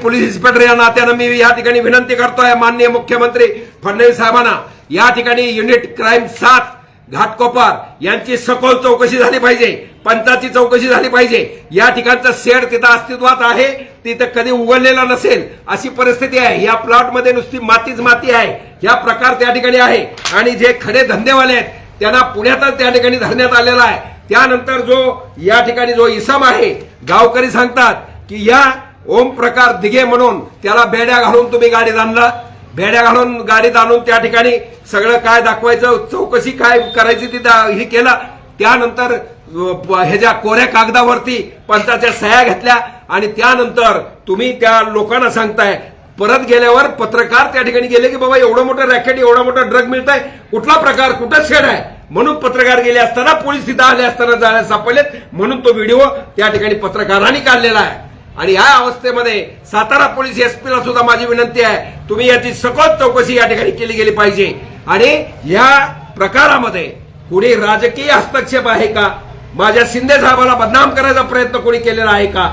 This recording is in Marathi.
पोलीस इन्स्पेक्टर या नात्यानं मी या ठिकाणी विनंती करतोय माननीय मुख्यमंत्री फडणवीस साहेबांना, या ठिकाणी युनिट क्राईम 7 घाटकोपर यांची सखोल चौकशी झाली पाहिजे, पंचाची चौकशी झाली पाहिजे। या ठिकाणचं शेड तिथं अस्तित्वात आहे, तिथं कधी उघडलेला नसेल अशी परिस्थिती आहे। या प्लॉटमध्ये नुसती मातीच माती आहे, या प्रकार त्या ठिकाणी आहे। आणि जे खडे धंदेवाले आहेत त्यांना पुण्यातच त्या ठिकाणी धरण्यात आलेला आहे। त्यानंतर जो या ठिकाणी जो इसम आहे, गावकरी सांगतात की या ओम प्रकार दिघे म्हणून त्याला बेड्या घालून तुम्ही गाडीत आणलं, बेड्या घालून गाडीत आणून त्या ठिकाणी सगळं काय दाखवायचं, चौकशी काय करायची ती हे केलं। त्यानंतर ह्याच्या कोऱ्या कागदावरती पंचाच्या सह्या घेतल्या आणि त्यानंतर तुम्ही त्या लोकांना सांगताय, परत गेल्यावर पत्रकार त्या ठिकाणी गेले की बाबा एवढं मोठं रॅकेट, एवढा मोठा ड्रग मिळतंय, कुठला प्रकार, कुठं शेड आहे, म्हणून पत्रकार गेले असताना पोलीस तिथं आले असताना जायला सापडलेत, म्हणून तो व्हिडिओ त्या ठिकाणी पत्रकारांनी काढलेला आहे। आणि या अवस्थेमध्ये सातारा पोलीस एसपीला सुद्धा माझी विनंती आहे, तुम्ही याची सखोल चौकशी या ठिकाणी केली गेली पाहिजे। आणि या प्रकारामध्ये कुणी राजकीय हस्तक्षेप आहे का, माझ्या शिंदे साहेबाला बदनाम करायचा प्रयत्न कोणी केलेला आहे का,